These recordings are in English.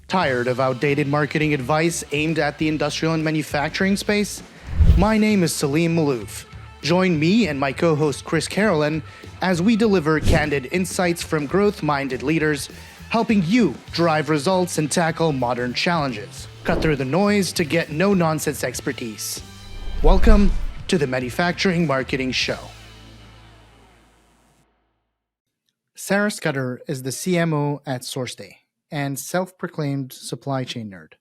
Tired of outdated marketing advice aimed at the industrial and manufacturing space? My name is Selim Malouf. Join me and my co-host Chris Carolyn as we deliver candid insights from growth-minded leaders, helping you drive results and tackle modern challenges. Cut through the noise to get no-nonsense expertise. Welcome to the Manufacturing Marketing Show. Sarah Scudder is the CMO at SourceDay and self-proclaimed supply chain nerd.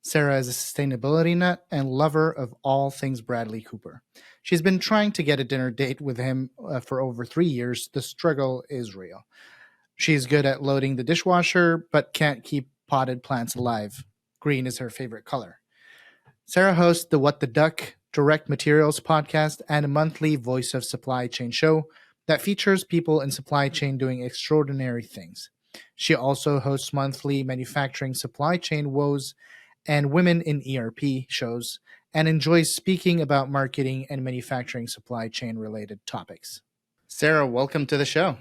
Sarah is a sustainability nut and lover of all things Bradley Cooper. She's been trying to get a dinner date with him for over 3 years. The struggle is real. She's good at loading the dishwasher, but can't keep potted plants alive. Green is her favorite color. Sarah hosts the What the Duck Direct Materials podcast and a monthly Voice of Supply Chain show that features people in supply chain doing extraordinary things. She also hosts monthly manufacturing supply chain woes and women in ERP shows and enjoys speaking about marketing and manufacturing supply chain related topics. Sarah, welcome to the show.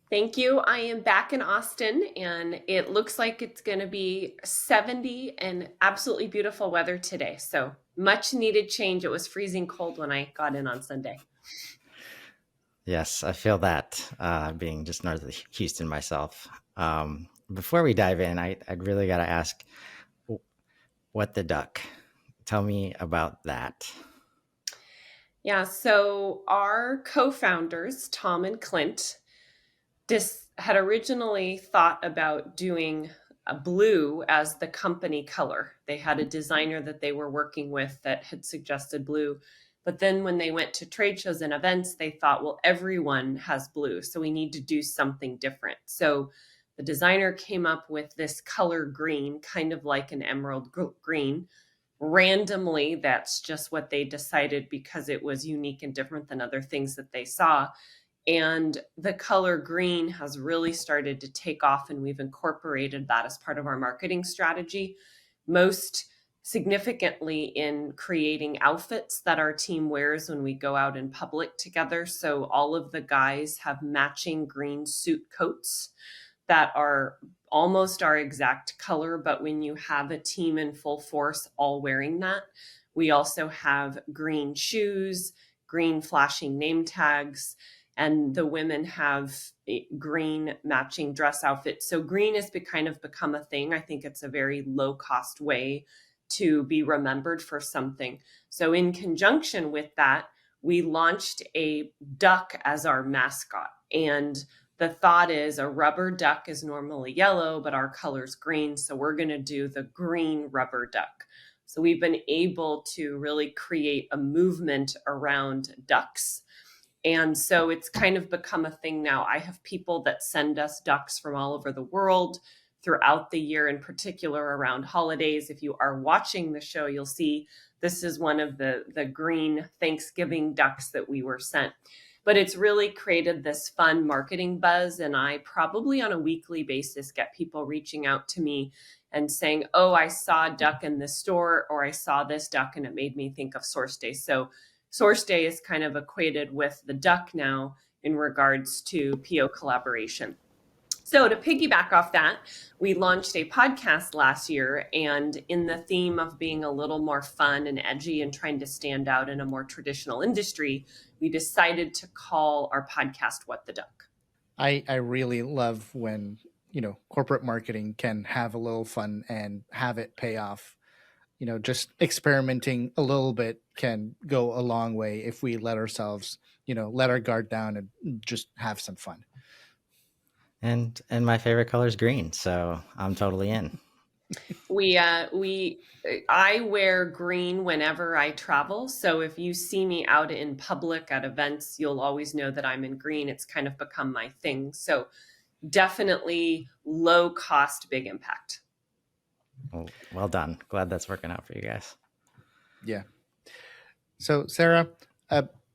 Thank you. I am back in Austin and it looks like it's going to be 70 and absolutely beautiful weather today. So much needed change. It was freezing cold when I got in on Sunday. Yes, I feel that being just north of Houston myself. Before we dive in, I'd really got to ask, what the duck? Tell me about that. Yeah, so our co-founders, Tom and Clint, had originally thought about doing a blue as the company color. They had a designer that they were working with that had suggested blue. But then when they went to trade shows and events, they thought, well, everyone has blue, so we need to do something different. So the designer came up with this color green, kind of like an emerald green. Randomly, that's just what they decided because it was unique and different than other things that they saw. And the color green has really started to take off, and we've incorporated that as part of our marketing strategy. Most significantly in creating outfits that our team wears when we go out in public together. So all of the guys have matching green suit coats that are almost our exact color, but when you have a team in full force all wearing that, we also have green shoes, green flashing name tags, and the women have green matching dress outfits. So green has kind of become a thing. I think it's a very low cost way to be remembered for something. So in conjunction with that, we launched a duck as our mascot. And the thought is a rubber duck is normally yellow, but our color's green. So we're going to do the green rubber duck. So we've been able to really create a movement around ducks. And so it's kind of become a thing now. I have people that send us ducks from all over the world throughout the year, in particular around holidays. If you are watching the show, you'll see this is one of the green Thanksgiving ducks that we were sent. But it's really created this fun marketing buzz. And I probably on a weekly basis get people reaching out to me and saying, oh, I saw a duck in this store, or I saw this duck and it made me think of SourceDay. So SourceDay is kind of equated with the duck now in regards to PO collaboration. So to piggyback off that, we launched a podcast last year, and in the theme of being a little more fun and edgy and trying to stand out in a more traditional industry, we decided to call our podcast What the Duck. I really love when, corporate marketing can have a little fun and have it pay off. Just experimenting a little bit can go a long way if we let ourselves, let our guard down and just have some fun. And my favorite color is green, so I'm totally in. I wear green whenever I travel. So if you see me out in public at events, you'll always know that I'm in green. It's kind of become my thing. So definitely low cost, big impact. Well done. Glad that's working out for you guys. Yeah. So Sarah,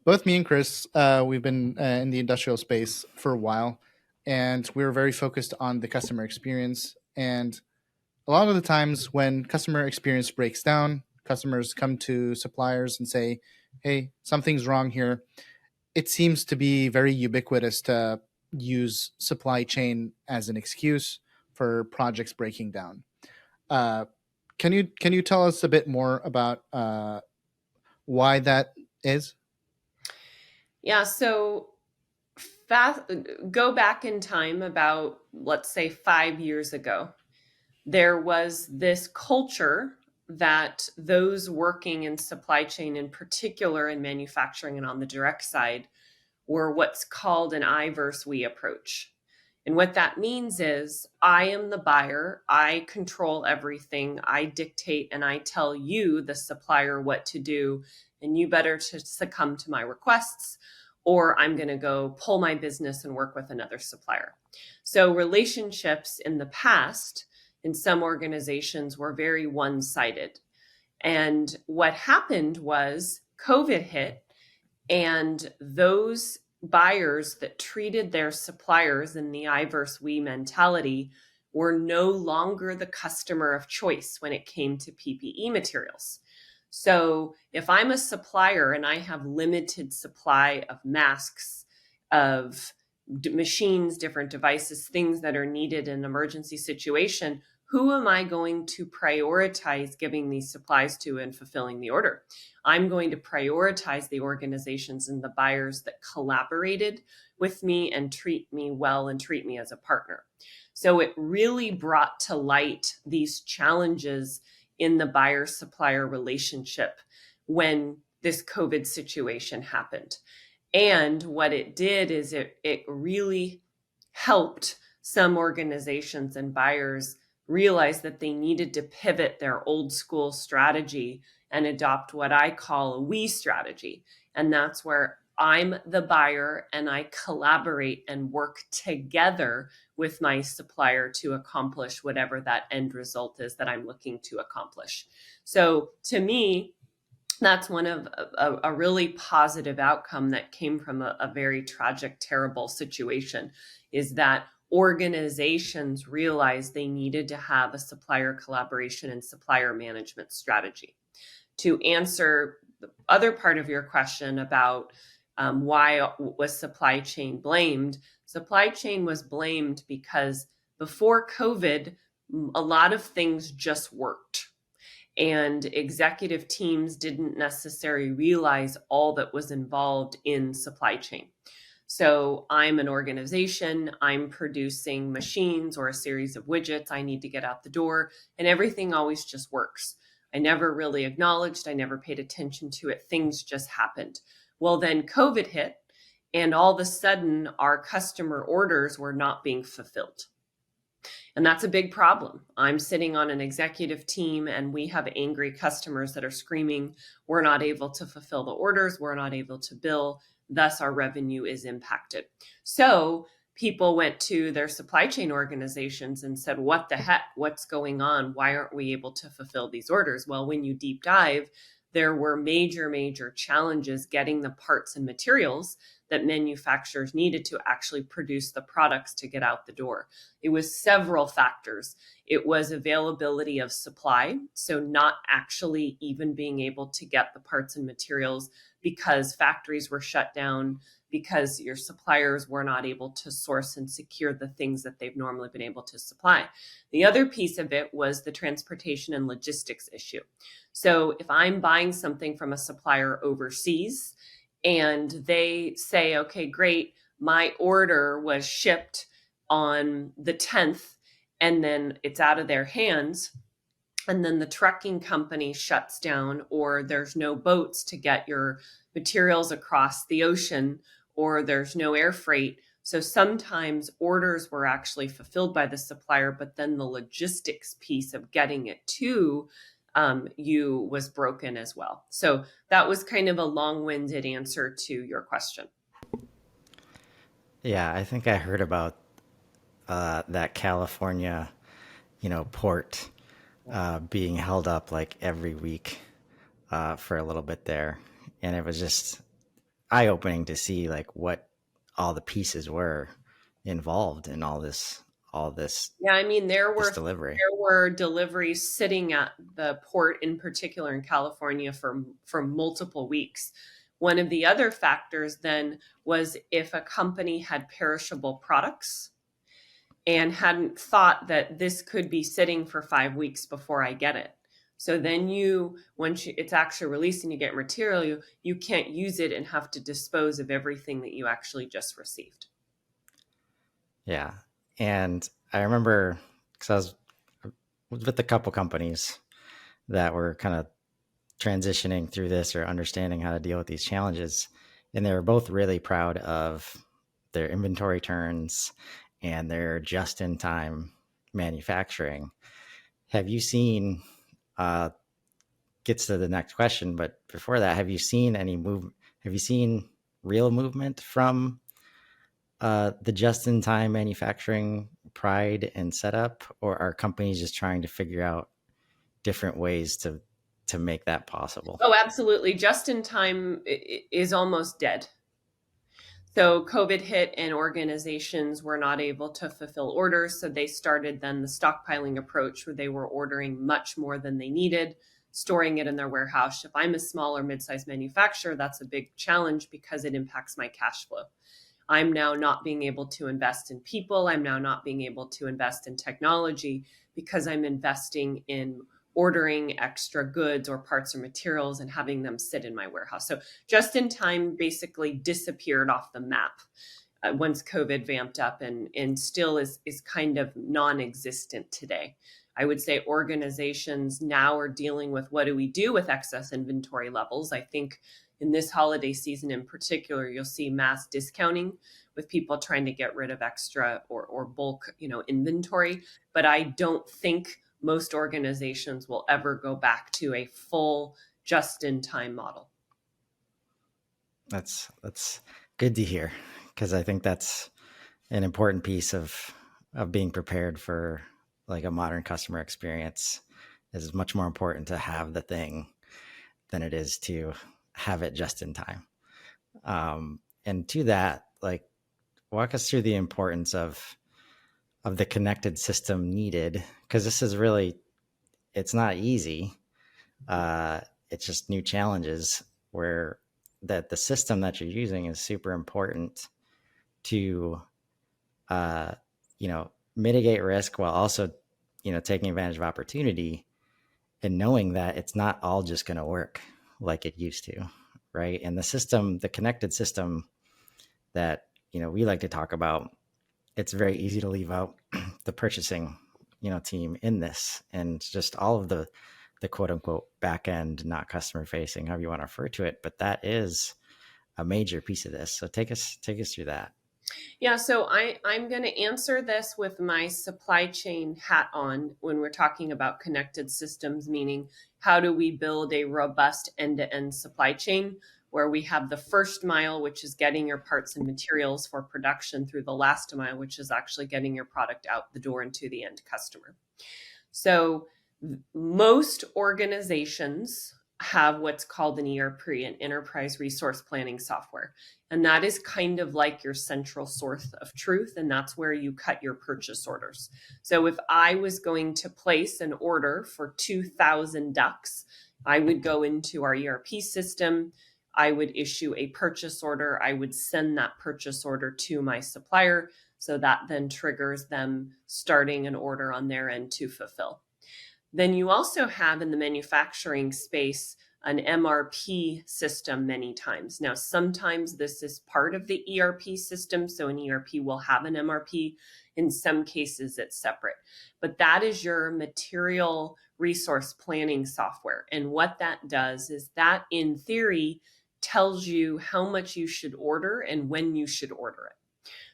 both me and Chris, we've been in the industrial space for a while. And we're very focused on the customer experience. And a lot of the times when customer experience breaks down, customers come to suppliers and say, hey, something's wrong here. It seems to be very ubiquitous to use supply chain as an excuse for projects breaking down. Can you tell us a bit more about why that is? Yeah, so go back in time about, let's say, 5 years ago. There was this culture that those working in supply chain, in particular in manufacturing and on the direct side, were what's called an I versus we approach. And what that means is I am the buyer, I control everything, I dictate and I tell you, the supplier, what to do, and you better to succumb to my requests, or I'm going to go pull my business and work with another supplier. So relationships in the past in some organizations were very one-sided. And what happened was COVID hit, and those buyers that treated their suppliers in the I versus we mentality were no longer the customer of choice when it came to PPE materials. So if I'm a supplier and I have limited supply of masks, of machines, different devices, things that are needed in an emergency situation, who am I going to prioritize giving these supplies to and fulfilling the order? I'm going to prioritize the organizations and the buyers that collaborated with me and treat me well and treat me as a partner. So it really brought to light these challenges in the buyer-supplier relationship when this COVID situation happened. And what it did is it really helped some organizations and buyers realize that they needed to pivot their old school strategy and adopt what I call a we strategy. And that's where I'm the buyer and I collaborate and work together with my supplier to accomplish whatever that end result is that I'm looking to accomplish. So to me, that's one of a really positive outcome that came from a very tragic, terrible situation, is that organizations realized they needed to have a supplier collaboration and supplier management strategy. To answer the other part of your question about why was supply chain blamed, supply chain was blamed because before COVID, a lot of things just worked. And executive teams didn't necessarily realize all that was involved in supply chain. So I'm an organization, I'm producing machines or a series of widgets, I need to get out the door, and everything always just works. I never really acknowledged, I never paid attention to it, things just happened. Well, then COVID hit, and all of a sudden our customer orders were not being fulfilled. And that's a big problem. I'm sitting on an executive team and we have angry customers that are screaming, we're not able to fulfill the orders, we're not able to bill, thus our revenue is impacted. So people went to their supply chain organizations and said, what the heck, what's going on? Why aren't we able to fulfill these orders? Well, when you deep dive, there were major challenges getting the parts and materials that manufacturers needed to actually produce the products to get out the door. It was several factors. It was availability of supply, so not actually even being able to get the parts and materials because factories were shut down, because your suppliers were not able to source and secure the things that they've normally been able to supply. The other piece of it was the transportation and logistics issue. So if I'm buying something from a supplier overseas, and they say, okay, great, my order was shipped on the 10th, and then it's out of their hands, and then the trucking company shuts down, or there's no boats to get your materials across the ocean, or there's no air freight. So sometimes orders were actually fulfilled by the supplier, but then the logistics piece of getting it to you was broken as well. So that was kind of a long-winded answer to your question. Yeah, I think I heard about that California, port being held up like every week for a little bit there, and it was just eye-opening to see like what all the pieces were involved in all this. Yeah, I mean, there delivery. were deliveries sitting at the port, in particular in California, for multiple weeks. One of the other factors then was if a company had perishable products, and hadn't thought that this could be sitting for 5 weeks before I get it. So then once it's actually released and you get material, you can't use it and have to dispose of everything that you actually just received. Yeah. And I remember, because I was with a couple companies that were kind of transitioning through this or understanding how to deal with these challenges. And they were both really proud of their inventory turns and their just-in-time manufacturing. Have you seen, gets to the next question, but before that, have you seen real movement from the just-in-time manufacturing pride and setup, or are companies just trying to figure out different ways to make that possible? Oh, absolutely. Just in time is almost dead. So COVID hit and organizations were not able to fulfill orders. So they started then the stockpiling approach, where they were ordering much more than they needed, storing it in their warehouse. If I'm a small or mid-sized manufacturer, that's a big challenge because it impacts my cash flow. I'm now not being able to invest in people. I'm now not being able to invest in technology because I'm investing in ordering extra goods or parts or materials and having them sit in my warehouse. So just in time basically disappeared off the map once COVID vamped up, and still is kind of non-existent today. I would say organizations now are dealing with, what do we do with excess inventory levels? I think in this holiday season in particular, you'll see mass discounting with people trying to get rid of extra or bulk, inventory. But I don't think most organizations will ever go back to a full just-in-time model. That's good to hear, because I think that's an important piece of being prepared for like a modern customer experience. Is much more important to have the thing than it is to have it just in time. And to that, like, walk us through the importance of the connected system needed, because this is really, it's not easy. It's just new challenges where that the system that you're using is super important to, mitigate risk while also, taking advantage of opportunity, and knowing that it's not all just going to work like it used to. Right. And the connected system that, we like to talk about, it's very easy to leave out the purchasing, team in this, and just all of the quote unquote back end, not customer facing, however you want to refer to it. But that is a major piece of this. So take us through that. Yeah, so I'm going to answer this with my supply chain hat on when we're talking about connected systems, meaning how do we build a robust end-to-end supply chain where we have the first mile, which is getting your parts and materials for production, through the last mile, which is actually getting your product out the door and to the end customer. So most organizations have what's called an ERP, an enterprise resource planning software. And that is kind of like your central source of truth. And that's where you cut your purchase orders. So if I was going to place an order for 2,000 ducks, I would go into our ERP system. I would issue a purchase order. I would send that purchase order to my supplier. So that then triggers them starting an order on their end to fulfill. Then you also have in the manufacturing space an MRP system many times. Now, sometimes this is part of the ERP system. So an ERP will have an MRP. In some cases, it's separate. But that is your material resource planning software. And what that does is that, in theory, tells you how much you should order and when you should order it.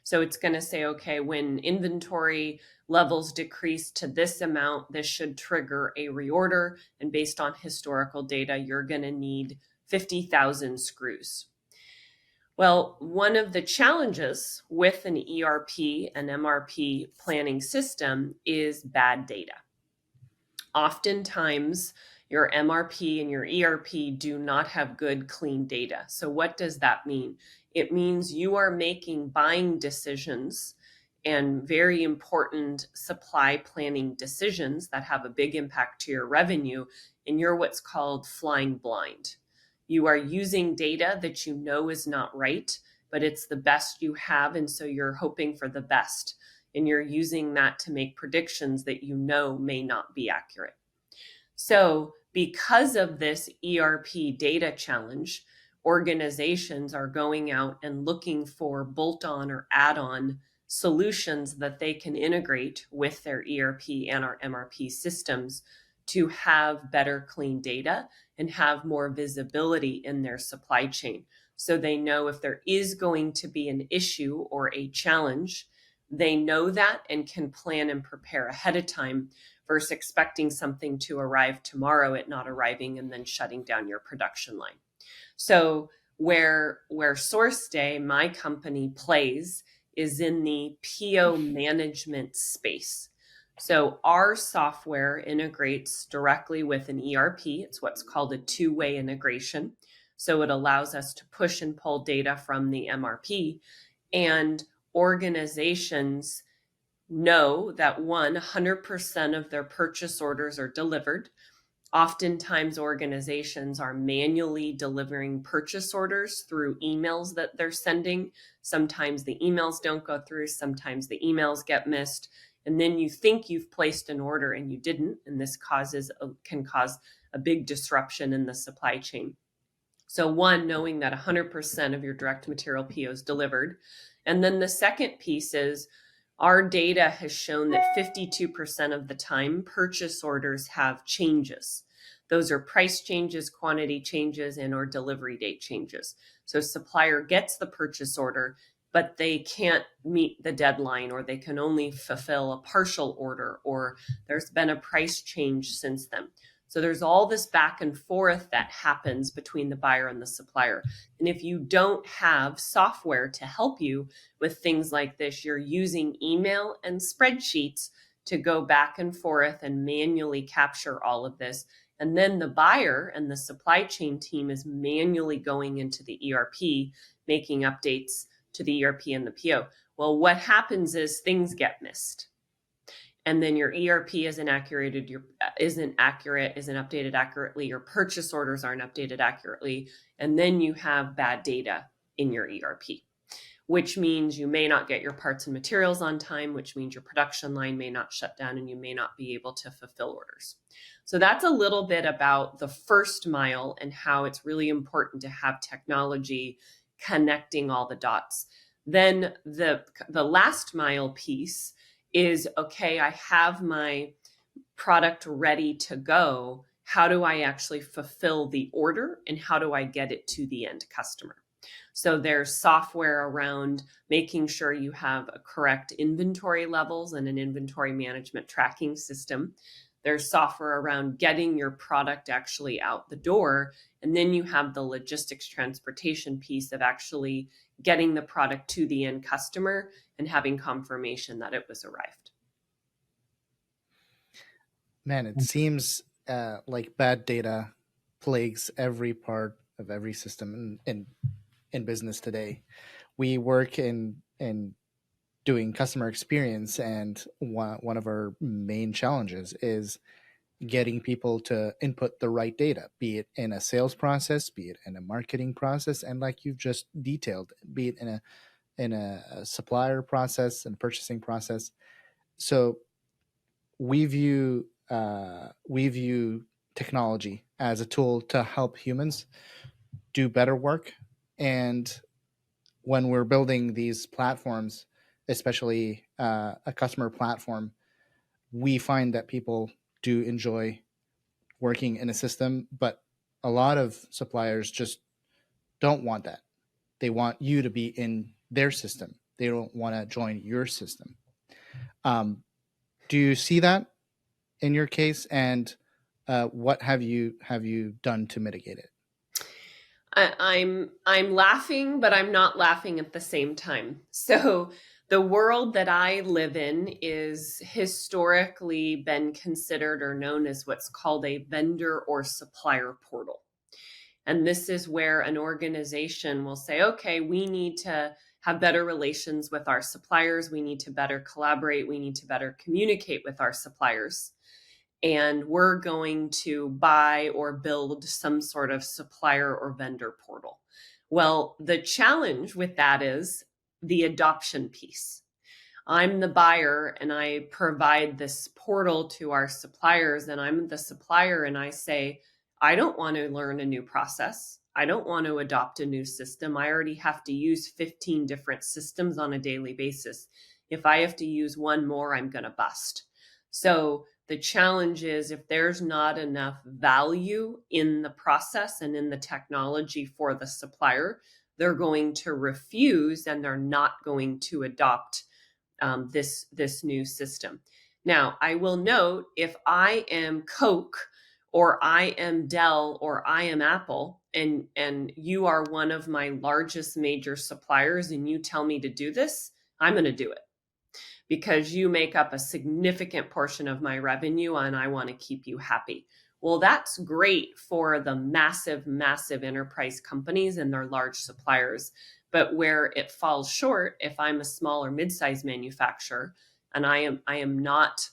So it's going to say, okay, when inventory levels decrease to this amount, this should trigger a reorder. And based on historical data, you're going to need 50,000 screws. Well, one of the challenges with an ERP and MRP planning system is bad data. Oftentimes, your MRP and your ERP do not have good, clean data. So what does that mean? It means you are making buying decisions and very important supply planning decisions that have a big impact to your revenue, and you're what's called flying blind. You are using data that you know is not right, but it's the best you have, and so you're hoping for the best. and you're using that to make predictions that you know may not be accurate. So because of this ERP data challenge, organizations are going out and looking for bolt-on or add-on solutions that they can integrate with their ERP and our MRP systems to have better clean data and have more visibility in their supply chain. So they know if there is going to be an issue or a challenge, they know that and can plan and prepare ahead of time versus expecting something to arrive tomorrow, it not arriving, and then shutting down your production line. So where SourceDay, my company, plays is in the PO management space. So our software integrates directly with an ERP. It's what's called a two-way integration. So it allows us to push and pull data from the MRP, and organizations know that 100% of their purchase orders are delivered. Oftentimes, organizations are manually delivering purchase orders through emails that they're sending. Sometimes the emails don't go through, sometimes the emails get missed. And then you think you've placed an order and you didn't, and this can cause a big disruption in the supply chain. So one, knowing that 100% of your direct material POs delivered. And then the second piece is our data has shown that 52% of the time purchase orders have changes. Those are price changes, quantity changes, and or delivery date changes. So supplier gets the purchase order, but they can't meet the deadline, or they can only fulfill a partial order, or there's been a price change since then. So there's all this back and forth that happens between the buyer and the supplier. And if you don't have software to help you with things like this, you're using email and spreadsheets to go back and forth and manually capture all of this. And then the buyer and the supply chain team is manually going into the ERP, making updates to the ERP and the PO. Well, what happens is things get missed. And then your ERP isn't isn't updated accurately. Your purchase orders aren't updated accurately. And then you have bad data in your ERP, which means you may not get your parts and materials on time, which means your production line may not shut down and you may not be able to fulfill orders. So that's a little bit about the first mile and how it's really important to have technology connecting all the dots. Then the last mile piece is, okay, I have my product ready to go. How do I actually fulfill the order, and how do I get it to the end customer? So there's software around making sure you have a correct inventory levels and an inventory management tracking system. There's software around getting your product actually out the door. And then you have the logistics transportation piece of actually getting the product to the end customer and having confirmation that it was arrived. Man, it seems like bad data plagues every part of every system in business today. We work in doing customer experience, and one of our main challenges is getting people to input the right data, be it in a sales process, be it in a marketing process, and like you've just detailed, be it in a supplier process and purchasing process. So we view technology as a tool to help humans do better work. And when we're building these platforms, especially a customer platform, we find that people do enjoy working in a system, but a lot of suppliers just don't want that. They want you to be in their system. They don't want to join your system. Do you see that in your case? And what have you done to mitigate it? I'm laughing, but I'm not laughing at the same time. So the world that I live in is historically been considered or known as what's called a vendor or supplier portal. And this is where an organization will say, okay, we need to have better relations with our suppliers. We need to better collaborate. We need to better communicate with our suppliers. And we're going to buy or build some sort of supplier or vendor portal. Well, the challenge with that is the adoption piece. I'm the buyer and I provide this portal to our suppliers, and I'm the supplier and I say, I don't want to learn a new process. I don't want to adopt a new system. I already have to use 15 different systems on a daily basis. If I have to use one more, I'm going to bust. So the challenge is, if there's not enough value in the process and in the technology for the supplier, they're going to refuse and they're not going to adopt this new system. Now, I will note, if I am Coke or I am Dell or I am Apple, and you are one of my largest major suppliers and you tell me to do this, I'm going to do it, because you make up a significant portion of my revenue and I want to keep you happy. Well, that's great for the massive, massive enterprise companies and their large suppliers. But where it falls short, if I'm a small or mid-sized manufacturer and I am not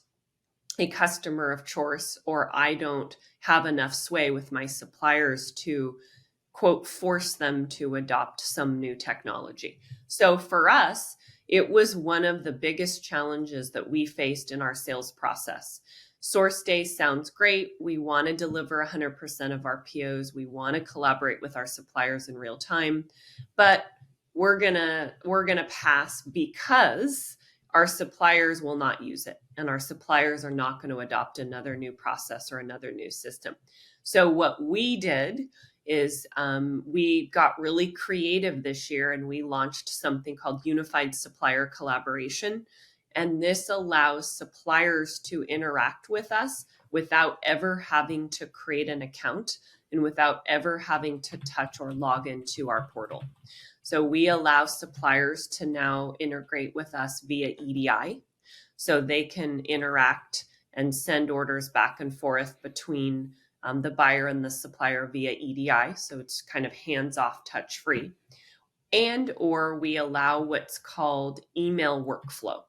a customer of choice, or I don't have enough sway with my suppliers to, quote, force them to adopt some new technology. So for us, it was one of the biggest challenges that we faced in our sales process. SourceDay sounds great. We want to deliver 100% of our POs. We want to collaborate with our suppliers in real time, but we're gonna pass because our suppliers will not use it, and our suppliers are not going to adopt another new process or another new system. So what we did is we got really creative this year, and we launched something called Unified Supplier Collaboration. And this allows suppliers to interact with us without ever having to create an account and without ever having to touch or log into our portal. So we allow suppliers to now integrate with us via EDI, so they can interact and send orders back and forth between the buyer and the supplier via EDI. So it's kind of hands-off, touch-free. And or we allow what's called email workflow,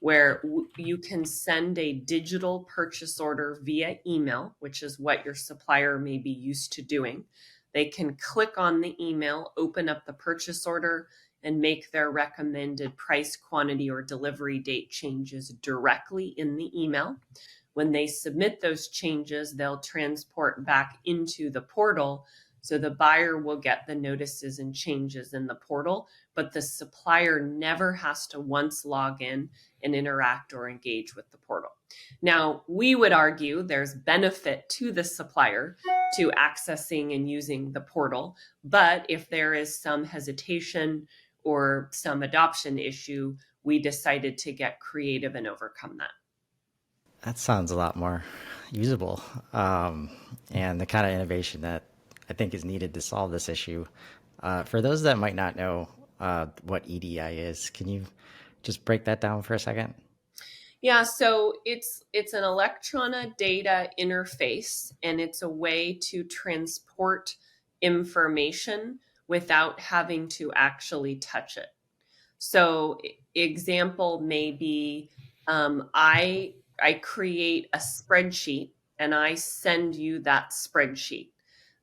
where you can send a digital purchase order via email, which is what your supplier may be used to doing. They can click on the email, open up the purchase order, and make their recommended price, quantity, or delivery date changes directly in the email. When they submit those changes, they'll transport back into the portal. So the buyer will get the notices and changes in the portal, but the supplier never has to once log in and interact or engage with the portal. Now, we would argue there's benefit to the supplier to accessing and using the portal, but if there is some hesitation or some adoption issue, we decided to get creative and overcome that. That sounds a lot more usable, and the kind of innovation that I think is needed to solve this issue. For those that might not know what EDI is, can you just break that down for a second? Yeah, so it's an electronic data interface, and it's a way to transport information without having to actually touch it. So example may be, I create a spreadsheet and I send you that spreadsheet.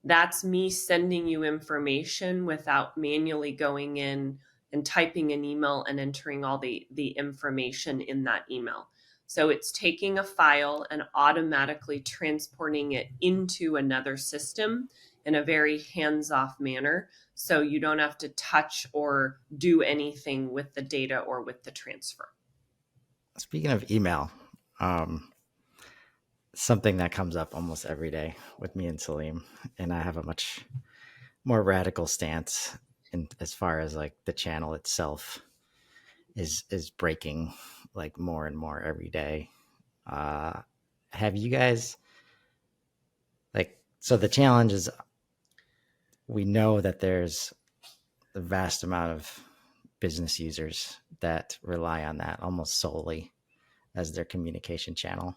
That's me sending you information without manually going in and typing an email and entering all the information in that email. So it's taking a file and automatically transporting it into another system in a very hands-off manner, so you don't have to touch or do anything with the data or with the transfer. Speaking of email, something that comes up almost every day with me and Selim, and I have a much more radical stance in as far as like the channel itself is breaking like more and more every day. Have you guys so the challenge is, we know that there's a vast amount of business users that rely on that almost solely as their communication channel.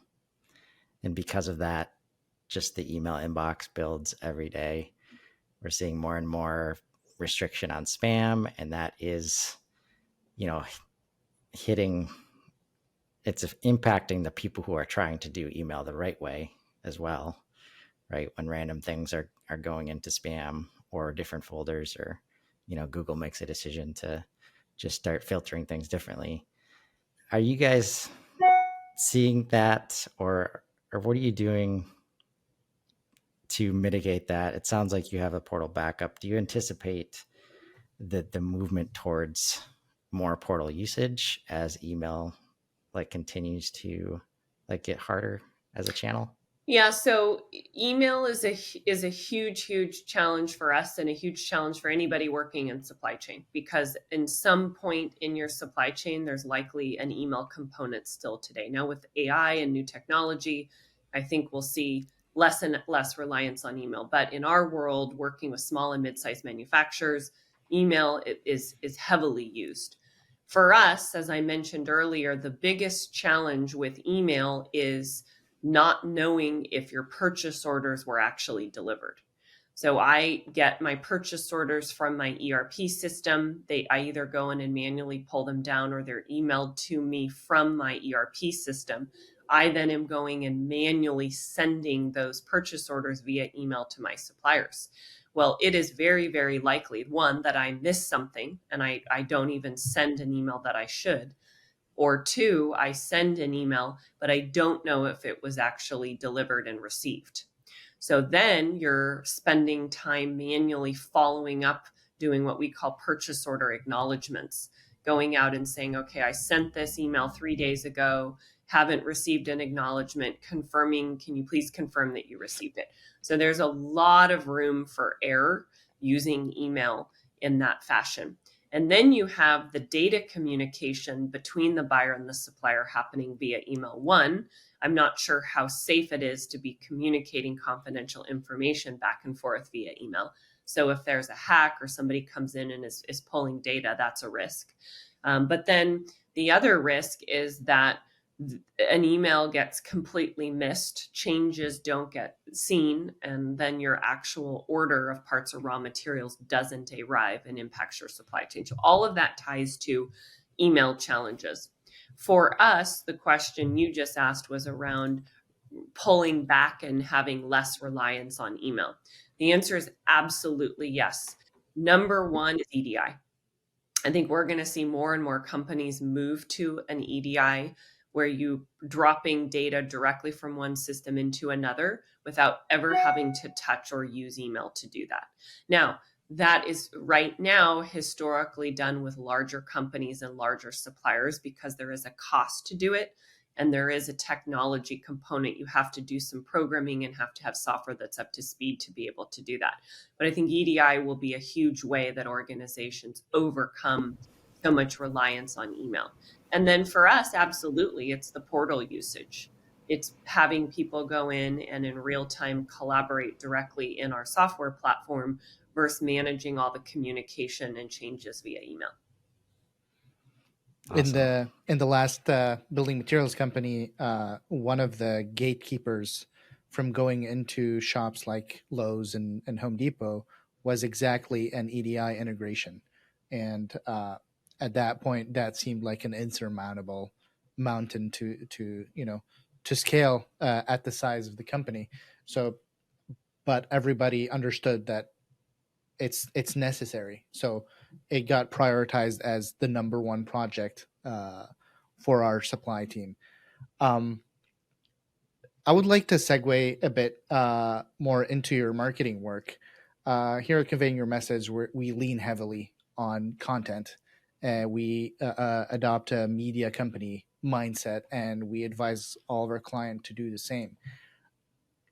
And because of that, just the email inbox builds every day. We're seeing more and more restriction on spam, and that is, it's impacting the people who are trying to do email the right way as well, right? When random things are going into spam or different folders, or, Google makes a decision to just start filtering things differently. Are you guys seeing that, or what are you doing to mitigate that? It sounds like you have a portal backup. Do you anticipate the movement towards more portal usage as email like continues to like get harder as a channel? Yeah, so email is a huge challenge for us and a huge challenge for anybody working in supply chain, because in some point in your supply chain there's likely an email component still today. Now with AI and new technology, I think we'll see less and less reliance on email. But in our world, working with small and mid-sized manufacturers, email is heavily used. For us, as I mentioned earlier, the biggest challenge with email is not knowing if your purchase orders were actually delivered. So I get my purchase orders from my ERP system. I either go in and manually pull them down, or they're emailed to me from my ERP system. I then am going and manually sending those purchase orders via email to my suppliers. Well, it is very likely, one, that I miss something and I don't even send an email that I should. Or two, I send an email, but I don't know if it was actually delivered and received. So then you're spending time manually following up, doing what we call purchase order acknowledgments, going out and saying, okay, I sent this email 3 days ago, haven't received an acknowledgement, confirming, can you please confirm that you received it? So there's a lot of room for error using email in that fashion. And then you have the data communication between the buyer and the supplier happening via email. One, I'm not sure how safe it is to be communicating confidential information back and forth via email. So if there's a hack or somebody comes in and is pulling data, that's a risk. But then the other risk is that an email gets completely missed, changes don't get seen, and then your actual order of parts or raw materials doesn't arrive and impacts your supply chain. So all of that ties to email challenges. For us, the question you just asked was around pulling back and having less reliance on email. The answer is absolutely yes. Number one is EDI. I think we're going to see more and more companies move to an EDI, where you dropping data directly from one system into another without ever having to touch or use email to do that. Now, that is right now historically done with larger companies and larger suppliers, because there is a cost to do it. And there is a technology component. You have to do some programming and have to have software that's up to speed to be able to do that. But I think EDI will be a huge way that organizations overcome so much reliance on email. And then for us, absolutely, it's the portal usage. It's having people go in and in real time collaborate directly in our software platform versus managing all the communication and changes via email. Awesome. In the last building materials company, one of the gatekeepers from going into shops like Lowe's and Home Depot was exactly an EDI integration, and at that point, that seemed like an insurmountable mountain to scale at the size of the company. So, but everybody understood that it's necessary. So it got prioritized as the number one project for our supply team. Um, I would like to segue a bit more into your marketing work. Here at Conveying Your Message, we lean heavily on content. We adopt a media company mindset, and we advise all of our clients to do the same.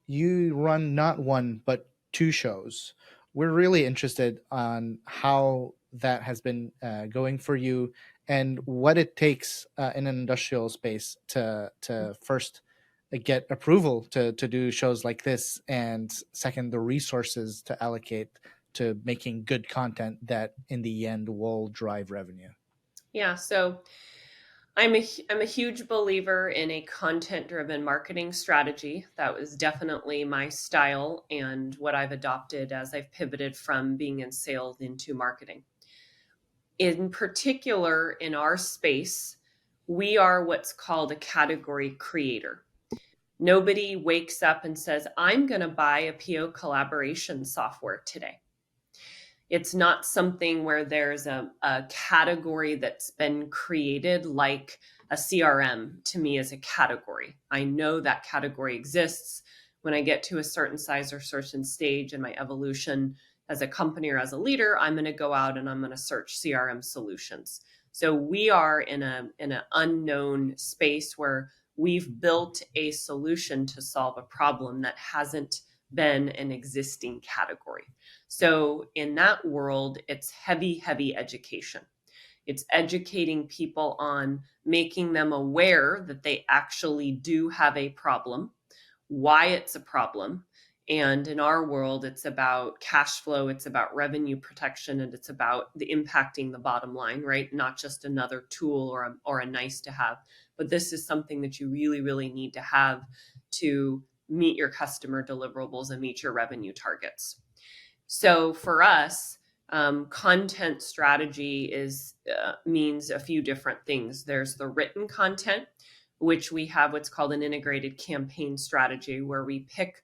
You run not one, but two shows. We're really interested on how that has been going for you, and what it takes in an industrial space to first get approval to do shows like this, and second, the resources to allocate to making good content that in the end will drive revenue. Yeah, so I'm a huge believer in a content-driven marketing strategy. That was definitely my style and what I've adopted as I've pivoted from being in sales into marketing. In particular, in our space, we are what's called a category creator. Nobody wakes up and says, I'm going to buy a PO collaboration software today. It's not something where there's a category that's been created like a CRM to me is a category. I know that category exists. When I get to a certain size or certain stage in my evolution as a company or as a leader, I'm going to go out and I'm going to search CRM solutions. So we are in an unknown space where we've built a solution to solve a problem that hasn't been an existing category. So in that world, it's heavy education. It's educating people on making them aware that they actually do have a problem, why it's a problem. And in our world, it's about cash flow, it's about revenue protection, and it's about the impacting the bottom line, right? Not just another tool or a nice to have, but this is something that you really, really need to have to meet your customer deliverables and meet your revenue targets. So for us, content strategy means a few different things. There's the written content, which we have what's called an integrated campaign strategy, where we pick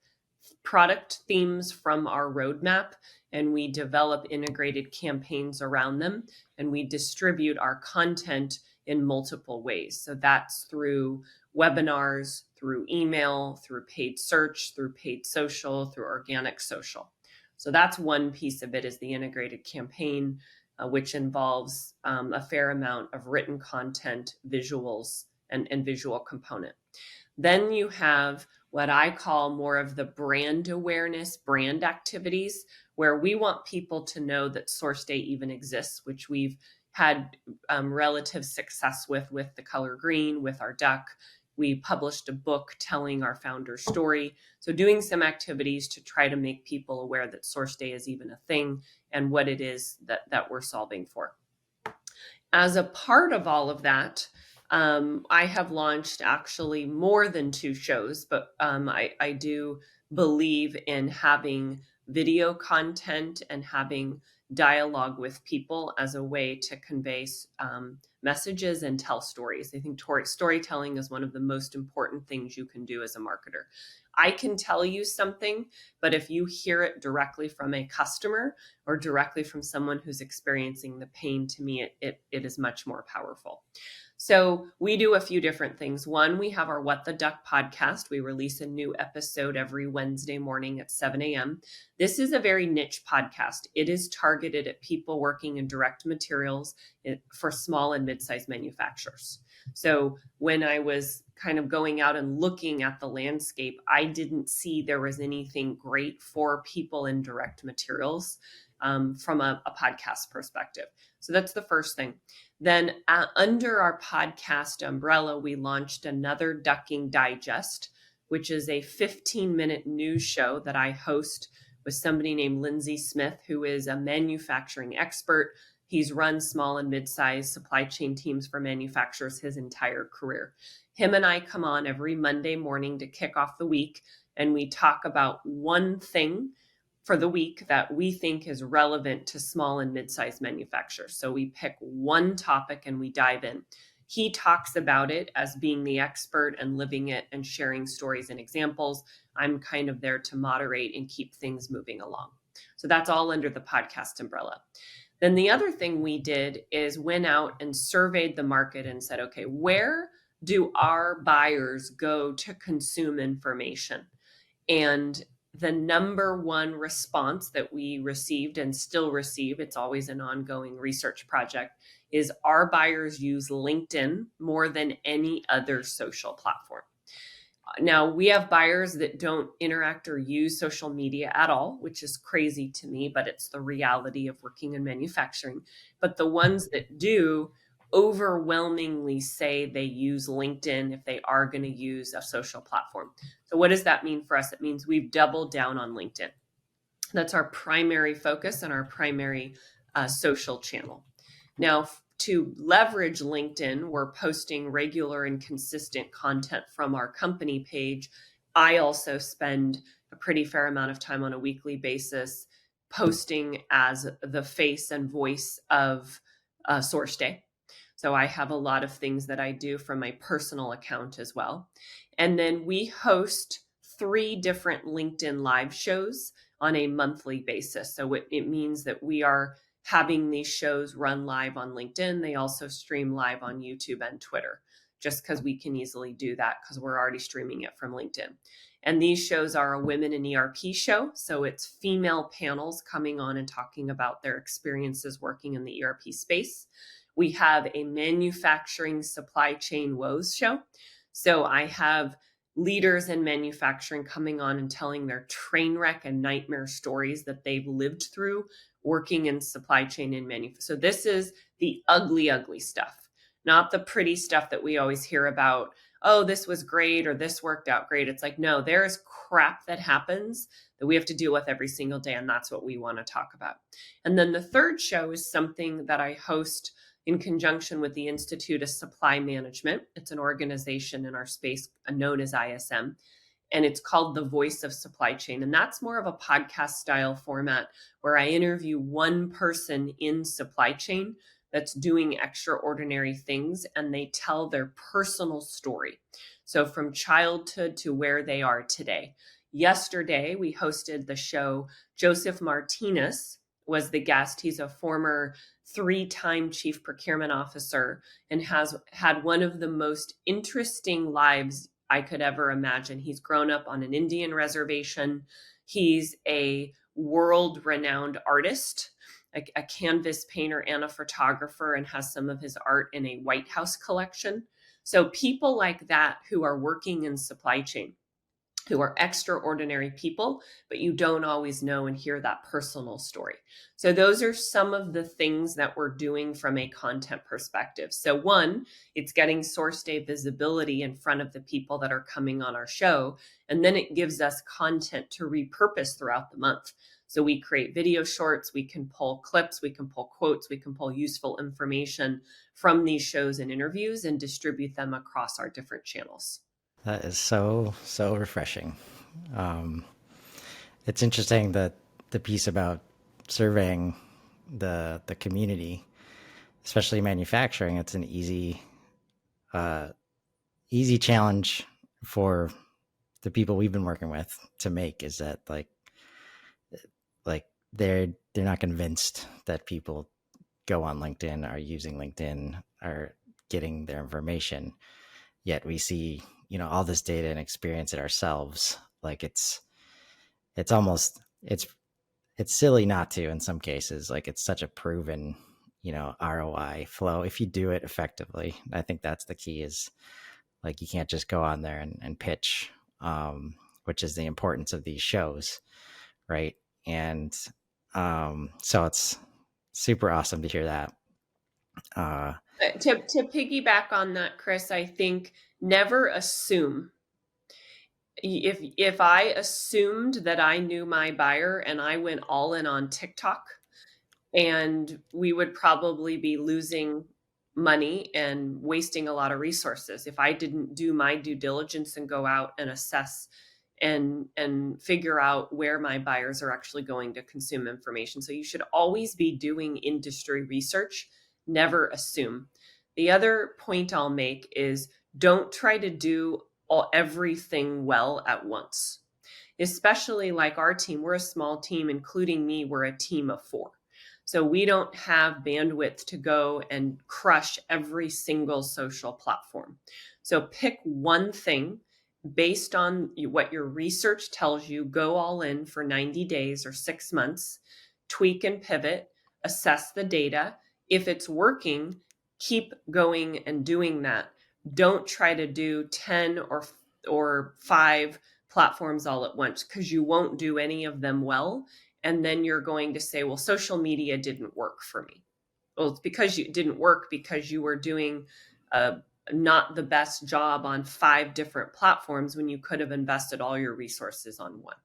product themes from our roadmap and we develop integrated campaigns around them, and we distribute our content in multiple ways. So that's through webinars, through email, through paid search, through paid social, through organic social. So that's one piece of it, is the integrated campaign, which involves a fair amount of written content, visuals, and visual component. Then you have what I call more of the brand awareness, brand activities, where we want people to know that SourceDay even exists, which we've had relative success with the color green, with our duck. We published a book telling our founder's story. So doing some activities to try to make people aware that SourceDay is even a thing and what it is that we're solving for. As a part of all of that, I have launched actually more than 2 shows, but I do believe in having video content and having dialogue with people as a way to convey messages and tell stories. I think storytelling is one of the most important things you can do as a marketer. I can tell you something, but if you hear it directly from a customer or directly from someone who's experiencing the pain, to me, it is much more powerful. So we do a few different things. One, we have our What the Duck podcast. We release a new episode every Wednesday morning at 7 a.m. This is a very niche podcast. It is targeted at people working in direct materials for small and mid-sized manufacturers. So when I was kind of going out and looking at the landscape, I didn't see there was anything great for people in direct materials from a podcast perspective. So that's the first thing. Then under our podcast umbrella, we launched another Ducking Digest, which is a 15-minute news show that I host with somebody named Lindsay Smith, who is a manufacturing expert. He's run small and mid-sized supply chain teams for manufacturers his entire career. Him and I come on every Monday morning to kick off the week, and we talk about one thing for the week that we think is relevant to small and mid-sized manufacturers. So we pick one topic and we dive in. He talks about it as being the expert and living it and sharing stories and examples. I'm kind of there to moderate and keep things moving along. So that's all under the podcast umbrella. Then the other thing we did is went out and surveyed the market and said, okay, where do our buyers go to consume information? And the number one response that we received and still receive, it's always an ongoing research project, is our buyers use LinkedIn more than any other social platform. Now, we have buyers that don't interact or use social media at all, which is crazy to me, but it's the reality of working in manufacturing. But the ones that do overwhelmingly say they use LinkedIn if they are going to use a social platform. So what does that mean for us? It means we've doubled down on LinkedIn. That's our primary focus and our primary social channel. Now, to leverage LinkedIn, we're posting regular and consistent content from our company page. I also spend a pretty fair amount of time on a weekly basis posting as the face and voice of SourceDay. So I have a lot of things that I do from my personal account as well. And then we host 3 different LinkedIn live shows on a monthly basis. So it means that we are having these shows run live on LinkedIn. They also stream live on YouTube and Twitter, just because we can easily do that because we're already streaming it from LinkedIn. And these shows are a women in ERP show. So it's female panels coming on and talking about their experiences working in the ERP space. We have a manufacturing supply chain woes show. So I have leaders in manufacturing coming on and telling their train wreck and nightmare stories that they've lived through working in supply chain and manufacturing. So this is the ugly, ugly stuff, not the pretty stuff that we always hear about. Oh, this was great or this worked out great. It's like, no, there's crap that happens that we have to deal with every single day. And that's what we want to talk about. And then the third show is something that I host in conjunction with the Institute of Supply Management. It's an organization in our space known as ISM, and it's called The Voice of Supply Chain. And that's more of a podcast style format where I interview one person in supply chain that's doing extraordinary things, and they tell their personal story. So from childhood to where they are today. Yesterday, we hosted the show. Joseph Martinez was the guest. He's a former 3-time chief procurement officer and has had one of the most interesting lives I could ever imagine. He's grown up on an Indian reservation. He's a world-renowned artist, a canvas painter and a photographer, and has some of his art in a White House collection. So people like that who are working in supply chain, who are extraordinary people, but you don't always know and hear that personal story. So those are some of the things that we're doing from a content perspective. So one, it's getting SourceDay visibility in front of the people that are coming on our show. And then it gives us content to repurpose throughout the month. So we create video shorts, we can pull clips, we can pull quotes, we can pull useful information from these shows and interviews and distribute them across our different channels. That is so refreshing. It's interesting that the piece about surveying the community, especially manufacturing, it's an easy challenge for the people we've been working with to make, is that like they're not convinced that people go on LinkedIn, are using LinkedIn, are getting their information. Yet we see, all this data and experience it ourselves. Like it's silly not to in some cases. Like it's such a proven, ROI flow if you do it effectively. I think that's the key, is like you can't just go on there and pitch, which is the importance of these shows, right? And so it's super awesome to hear that. To piggyback on that, Chris, I think never assume. If I assumed that I knew my buyer and I went all in on TikTok, and we would probably be losing money and wasting a lot of resources if I didn't do my due diligence and go out and assess and figure out where my buyers are actually going to consume information. So you should always be doing industry research. Never assume. The other point I'll make is don't try to do everything well at once. Especially like our team, we're a small team, including me, we're a team of 4. So we don't have bandwidth to go and crush every single social platform. So pick one thing based on what your research tells you, go all in for 90 days or 6 months, tweak and pivot, assess the data. If it's working, keep going and doing that. Don't try to do 10 or 5 platforms all at once, because you won't do any of them well. And then you're going to say, well, social media didn't work for me. Well, it's because it didn't work because you were doing not the best job on 5 different platforms when you could have invested all your resources on one.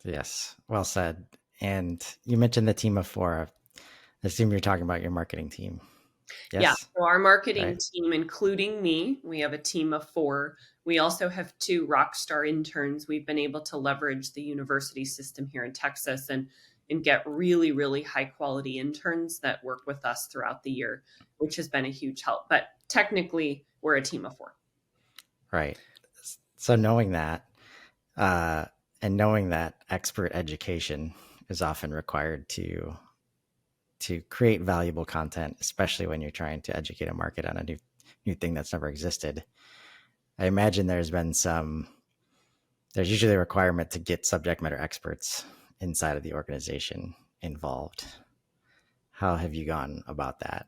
Yes, well said. And you mentioned the team of 4. I assume you're talking about your marketing team. Yes? Yeah, so our marketing team, including me, we have a team of 4. We also have 2 rock star interns. We've been able to leverage the university system here in Texas and get really, really high quality interns that work with us throughout the year, which has been a huge help. But technically, we're a team of 4. Right. So knowing that, and knowing that expert education is often required to create valuable content, especially when you're trying to educate a market on new thing that's never existed. I imagine there's usually a requirement to get subject matter experts inside of the organization involved. How have you gone about that?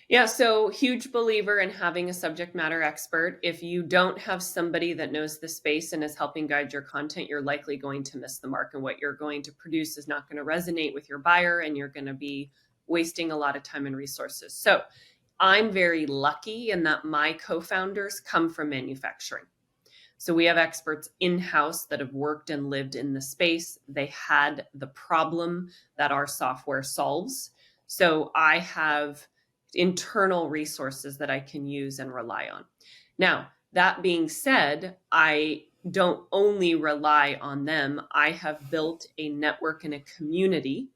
Yeah, so huge believer in having a subject matter expert. If you don't have somebody that knows the space and is helping guide your content, you're likely going to miss the mark, and what you're going to produce is not going to resonate with your buyer, and you're going to be wasting a lot of time and resources. So I'm very lucky in that my co-founders come from manufacturing. So we have experts in-house that have worked and lived in the space. They had the problem that our software solves. So I have internal resources that I can use and rely on. Now, that being said, I don't only rely on them. I have built a network and a community,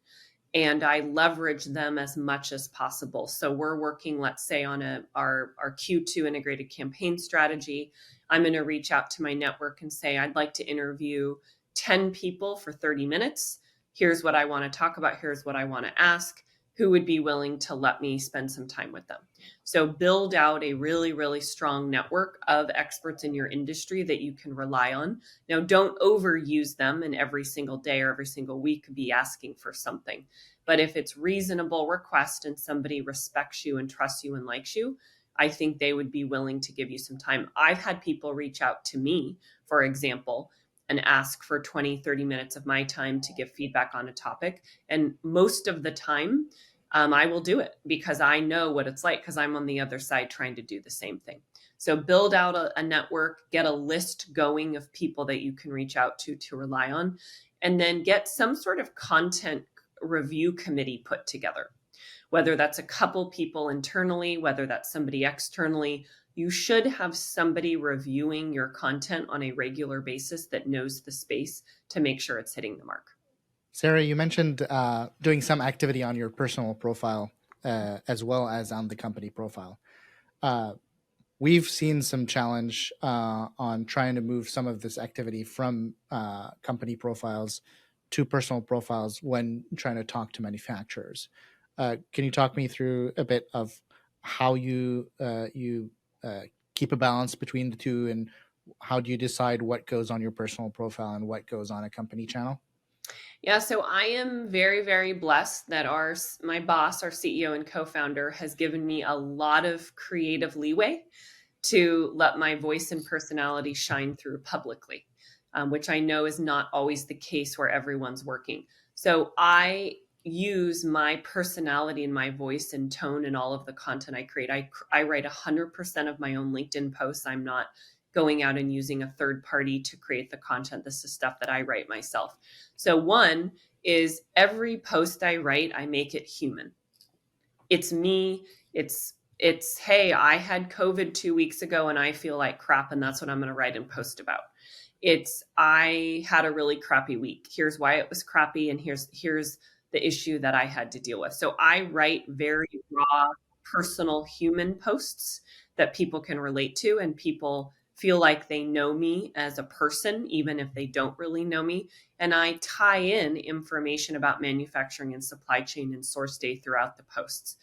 and I leverage them as much as possible. So we're working, let's say, on our Q2 integrated campaign strategy. I'm going to reach out to my network and say, I'd like to interview 10 people for 30 minutes. Here's what I want to talk about. Here's what I want to ask. Who would be willing to let me spend some time with them? So build out a really, really strong network of experts in your industry that you can rely on. Now, don't overuse them and every single day or every single week be asking for something. But if it's reasonable request and somebody respects you and trusts you and likes you, I think they would be willing to give you some time. I've had people reach out to me, for example, and ask for 20, 30 minutes of my time to give feedback on a topic. And most of the time, I will do it because I know what it's like, because I'm on the other side trying to do the same thing. So build out a network, get a list going of people that you can reach out to rely on, and then get some sort of content review committee put together. Whether that's a couple people internally, whether that's somebody externally, you should have somebody reviewing your content on a regular basis that knows the space to make sure it's hitting the mark. Sarah, you mentioned doing some activity on your personal profile as well as on the company profile. We've seen some challenge on trying to move some of this activity from company profiles to personal profiles when trying to talk to manufacturers. Can you talk me through a bit of how you keep a balance between the two, and how do you decide what goes on your personal profile and what goes on a company channel? Yeah, so I am very, very blessed that my boss, our CEO and co-founder, has given me a lot of creative leeway to let my voice and personality shine through publicly, which I know is not always the case where everyone's working. So I use my personality and my voice and tone in all of the content I create. I write 100% of my own LinkedIn posts. I'm not going out and using a third party to create the content. This is stuff that I write myself. So one is every post I write, I make it human. It's me. It's, hey, I had COVID 2 weeks ago and I feel like crap, and that's what I'm going to write and post about. It's, I had a really crappy week. Here's why it was crappy, and here's the issue that I had to deal with. So I write very raw, personal, human posts that people can relate to, and people feel like they know me as a person, even if they don't really know me. And I tie in information about manufacturing and supply chain and SourceDay throughout the posts.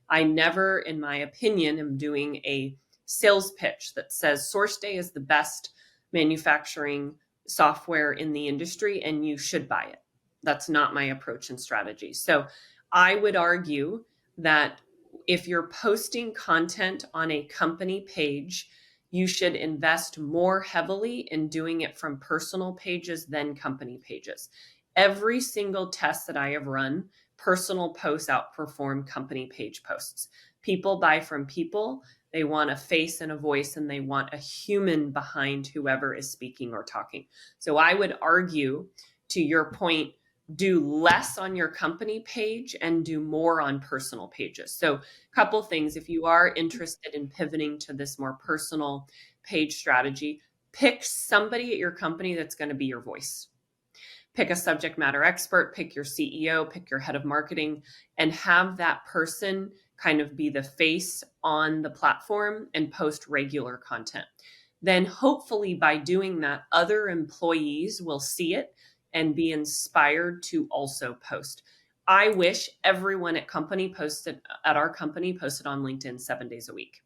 I never, in my opinion, am doing a sales pitch that says SourceDay is the best manufacturing software in the industry and you should buy it. That's not my approach and strategy. So I would argue that if you're posting content on a company page, you should invest more heavily in doing it from personal pages than company pages. Every single test that I have run, personal posts outperform company page posts. People buy from people. They want a face and a voice, and they want a human behind whoever is speaking or talking. So I would argue, to your point, do less on your company page and do more on personal pages. So a couple things. If you are interested in pivoting to this more personal page strategy, pick somebody at your company that's going to be your voice. Pick a subject matter expert, pick your CEO, pick your head of marketing, and have that person kind of be the face on the platform and post regular content. Then hopefully by doing that, other employees will see it and be inspired to also post. I wish everyone at our company posted on LinkedIn 7 days a week.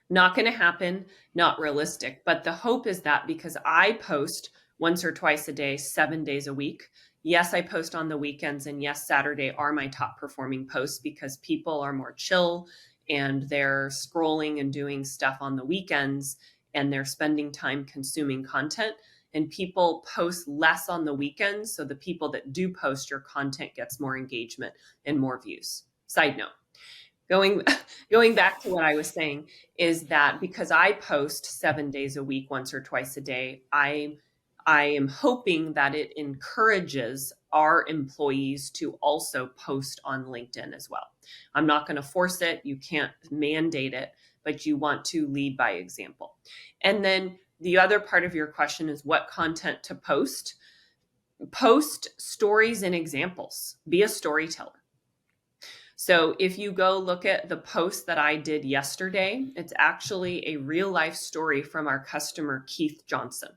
Not going to happen, not realistic. But the hope is that because I post once or twice a day, 7 days a week, yes, I post on the weekends, and yes, Saturday are my top performing posts because people are more chill and they're scrolling and doing stuff on the weekends and they're spending time consuming content. And people post less on the weekends. So the people that do post your content gets more engagement and more views. Side note. Going going back to what I was saying is that because I post 7 days a week, once or twice a day, I am hoping that it encourages our employees to also post on LinkedIn as well. I'm not going to force it. You can't mandate it, but you want to lead by example. And then the other part of your question is what content to post. Post stories and examples. Be a storyteller. So if you go look at the post that I did yesterday, it's actually a real life story from our customer, Keith Johnson.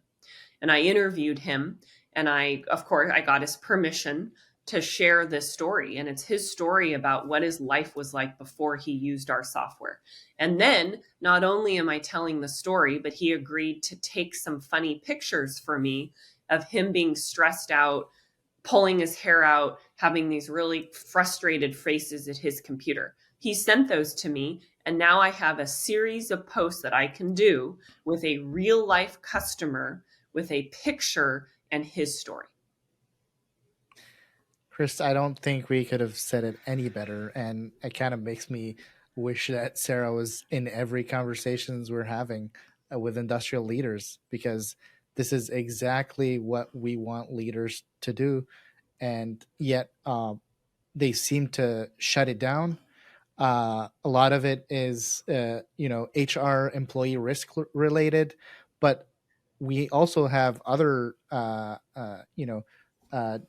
And I interviewed him, and of course, I got his permission to share this story. And it's his story about what his life was like before he used our software. And then not only am I telling the story, but he agreed to take some funny pictures for me of him being stressed out, pulling his hair out, having these really frustrated faces at his computer. He sent those to me, and now I have a series of posts that I can do with a real life customer with a picture and his story. Chris, I don't think we could have said it any better, and it kind of makes me wish that Sarah was in every conversations we're having with industrial leaders, because this is exactly what we want leaders to do, and yet they seem to shut it down. A lot of it is, HR employee risk related, but we also have other,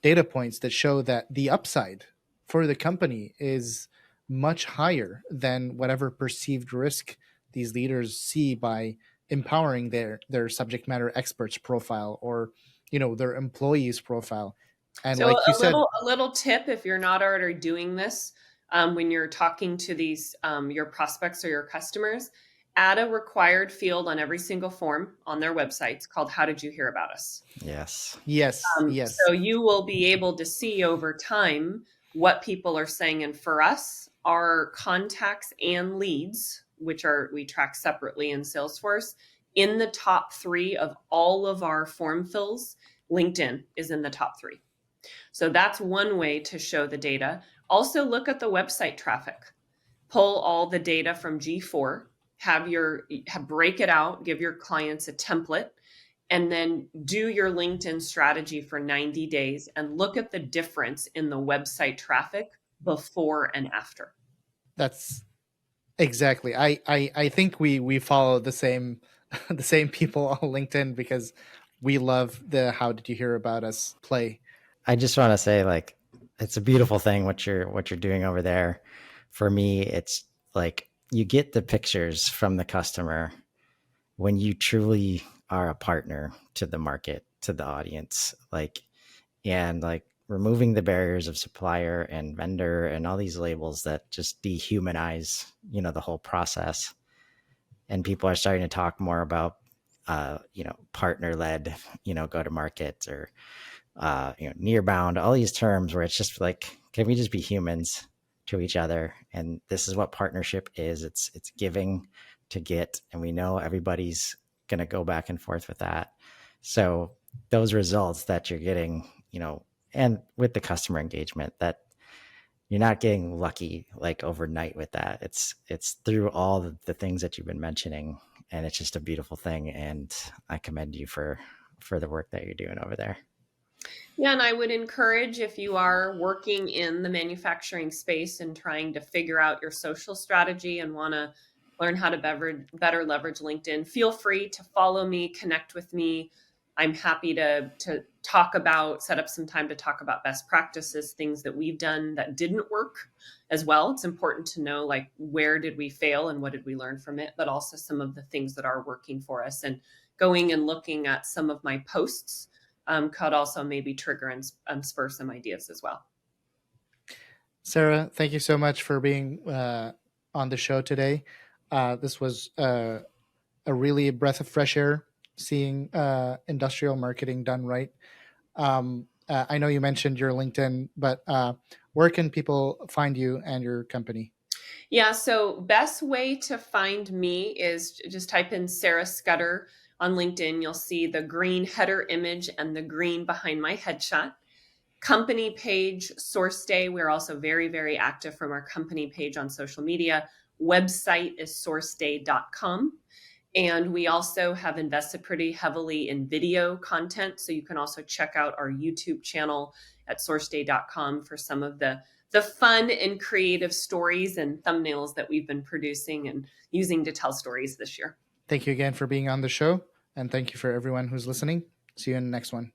data points that show that the upside for the company is much higher than whatever perceived risk these leaders see by empowering their subject matter experts profile, or their employees profile. And So like you said, a little tip, if you're not already doing this, when you're talking to these your prospects or your customers, add a required field on every single form on their websites called "How did you hear about us?" Yes. yes. So you will be able to see over time what people are saying. And for us, our contacts and leads, which we track separately in Salesforce, in the top 3 of all of our form fills, LinkedIn is in the top 3. So that's one way to show the data. Also look at the website traffic. Pull all the data from G4, break it out, give your clients a template, and then do your LinkedIn strategy for 90 days and look at the difference in the website traffic before and after. That's exactly. I think we follow the same the same people on LinkedIn, because we love the "How did you hear about us" play. I just want to say, like, it's a beautiful thing what you're doing over there. For me, it's like you get the pictures from the customer when you truly are a partner to the market, to the audience, and removing the barriers of supplier and vendor and all these labels that just dehumanize, the whole process. And people are starting to talk more about, partner led, go to market, or near bound, all these terms where it's just like, can we just be humans to each other? And this is what partnership is. It's giving to get, and we know everybody's going to go back and forth with that. So those results that you're getting, and with the customer engagement, that you're not getting lucky like overnight with that. It's through all the things that you've been mentioning, and it's just a beautiful thing. And I commend you for the work that you're doing over there. Yeah, and I would encourage, if you are working in the manufacturing space and trying to figure out your social strategy and want to learn how to better leverage LinkedIn, feel free to follow me, connect with me. I'm happy to set up some time to talk about best practices, things that we've done that didn't work as well. It's important to know, like, where did we fail and what did we learn from it, but also some of the things that are working for us. And going and looking at some of my posts could also maybe trigger and spur some ideas as well. Sarah, thank you so much for being on the show today. This was a really breath of fresh air seeing industrial marketing done right. I know you mentioned your LinkedIn, but where can people find you and your company? Yeah, so best way to find me is just type in Sarah Scudder on LinkedIn. You'll see the green header image and the green behind my headshot. Company page, SourceDay. We're also very, very active from our company page on social media. Website is sourceday.com. And we also have invested pretty heavily in video content. So you can also check out our YouTube channel at sourceday.com for some of the fun and creative stories and thumbnails that we've been producing and using to tell stories this year. Thank you again for being on the show. And thank you for everyone who's listening. See you in the next one.